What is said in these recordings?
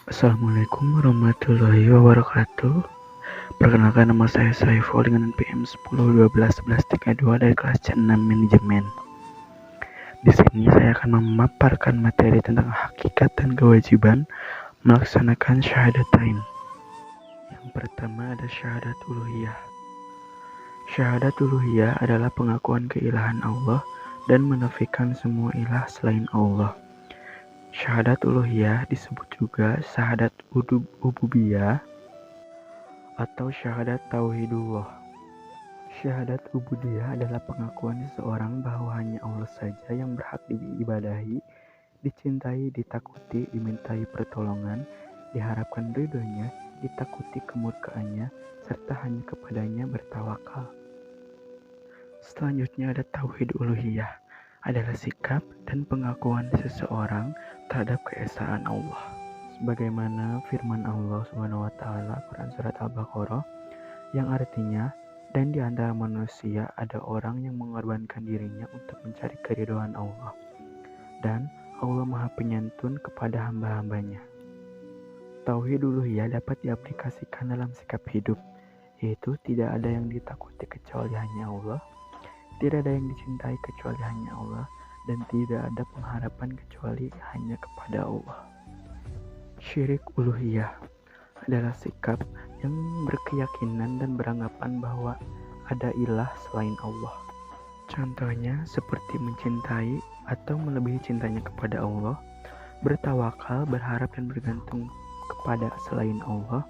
Assalamualaikum warahmatullahi wabarakatuh. Perkenalkan, nama saya Saiful dengan NPM 10121132 dari kelas C6 Manajemen. Di sini saya akan memaparkan materi tentang hakikat dan kewajiban melaksanakan syahadatain. Yang pertama ada syahadat uluhiyah. Syahadat uluhiyah adalah pengakuan keilahan Allah dan menafikan semua ilah selain Allah. Syahadat uluhiyah disebut juga syahadat ububiyah atau syahadat tauhidullah. Syahadat ubudiyah adalah pengakuan seseorang bahwa hanya Allah saja yang berhak diibadahi, dicintai, ditakuti, dimintai pertolongan, diharapkan ridhonya, ditakuti kemurkaannya, serta hanya kepadanya bertawakal. Selanjutnya ada tauhid uluhiyah, adalah sikap dan pengakuan seseorang terhadap keesaan Allah. Sebagaimana firman Allah Subhanahu wa taala Quran surat Al-Baqarah yang artinya, dan di antara manusia ada orang yang mengorbankan dirinya untuk mencari keridhaan Allah, dan Allah Maha Penyantun kepada hamba-hambanya. Tauhid uluhiyah dapat diaplikasikan dalam sikap hidup, yaitu tidak ada yang ditakuti kecuali hanya Allah, tidak ada yang dicintai kecuali hanya Allah, dan tidak ada pengharapan kecuali hanya kepada Allah. Syirik uluhiyah adalah sikap yang berkeyakinan dan beranggapan bahwa ada ilah selain Allah. Contohnya seperti mencintai atau melebihi cintanya kepada Allah, bertawakal, berharap dan bergantung kepada selain Allah,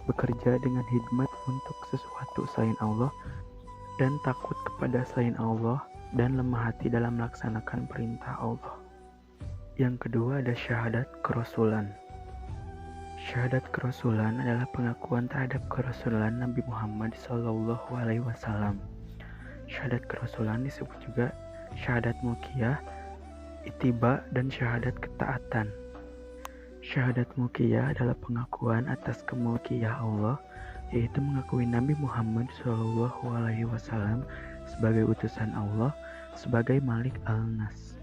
bekerja dengan hikmat untuk sesuatu selain Allah, dan takut kepada selain Allah, dan lemah hati dalam melaksanakan perintah Allah. Yang kedua ada syahadat kerasulan. Syahadat kerasulan adalah pengakuan terhadap kerasulan Nabi Muhammad SAW. Syahadat kerasulan disebut juga syahadat mulkiyah, ittiba, dan syahadat ketaatan. Syahadat mulkiyah adalah pengakuan atas kemulkiyah Allah, yaitu mengakui Nabi Muhammad SAW sebagai utusan Allah, sebagai Malik al-Nas.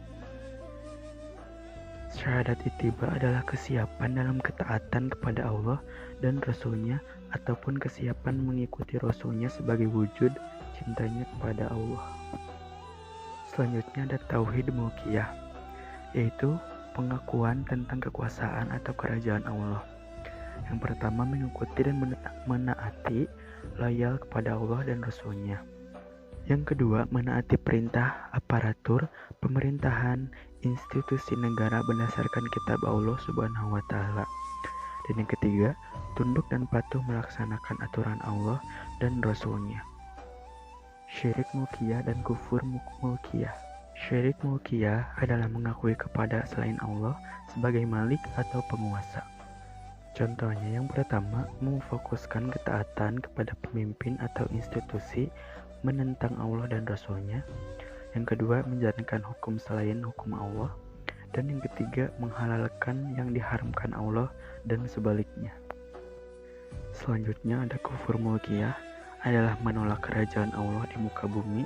Syahadat ittiba adalah kesiapan dalam ketaatan kepada Allah dan Rasul-Nya, ataupun kesiapan mengikuti Rasul-Nya sebagai wujud cintanya kepada Allah. Selanjutnya ada tauhid mulkiyah, yaitu pengakuan tentang kekuasaan atau kerajaan Allah. Yang pertama, mengikuti dan menaati, loyal kepada Allah dan Rasul-Nya. Yang kedua, menaati perintah aparatur pemerintahan institusi negara berdasarkan kitab Allah Subhanahu wa taala. Dan yang ketiga, tunduk dan patuh melaksanakan aturan Allah dan Rasul-Nya. Syirik mulkiyah dan kufur mulkiyah. Syirik mulkiyah adalah mengakui kepada selain Allah sebagai malik atau penguasa. Contohnya yang pertama, memfokuskan ketaatan kepada pemimpin atau institusi, menentang Allah dan Rasul-Nya. Yang kedua, menjalankan hukum selain hukum Allah. Dan yang ketiga, menghalalkan yang diharamkan Allah dan sebaliknya. Selanjutnya ada kufur mulkiyah, adalah menolak kerajaan Allah di muka bumi,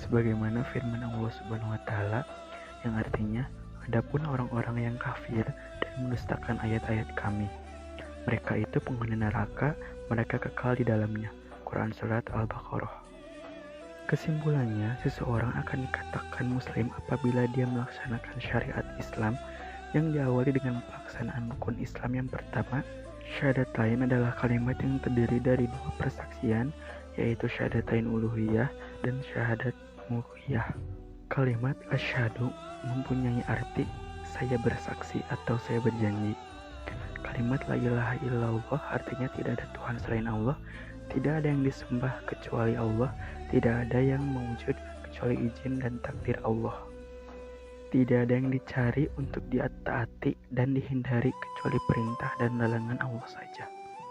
sebagaimana firman Allah Subhanahu wa taala yang artinya, adapun orang-orang yang kafir dan mendustakan ayat-ayat Kami, mereka itu penghuni neraka, mereka kekal di dalamnya. Quran surat Al-Baqarah. Kesimpulannya, seseorang akan dikatakan muslim apabila dia melaksanakan syariat Islam yang diawali dengan pelaksanaan rukun Islam. Yang pertama, syahadatain adalah kalimat yang terdiri dari dua persaksian, yaitu syahadatain uluhiyah dan syahadat mulkiyah. Kalimat asyhadu mempunyai arti saya bersaksi atau saya berjanji. Kalimat la ilaha illallah artinya tidak ada Tuhan selain Allah, tidak ada yang disembah kecuali Allah, tidak ada yang mewujud kecuali izin dan takdir Allah. Tidak ada yang dicari untuk ditaati dan dihindari kecuali perintah dan larangan Allah saja.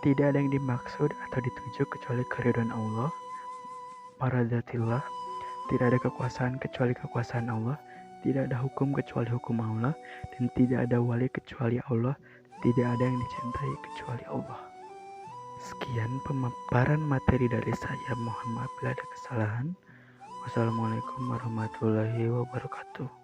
Tidak ada yang dimaksud atau dituju kecuali keridhaan Allah, maradatillah. Tidak ada kekuasaan kecuali kekuasaan Allah, tidak ada hukum kecuali hukum Allah, dan tidak ada wali kecuali Allah, tidak ada yang dicintai kecuali Allah. Sekian pemaparan materi dari saya. Mohon maaf bila ada kesalahan. Wassalamualaikum warahmatullahi wabarakatuh.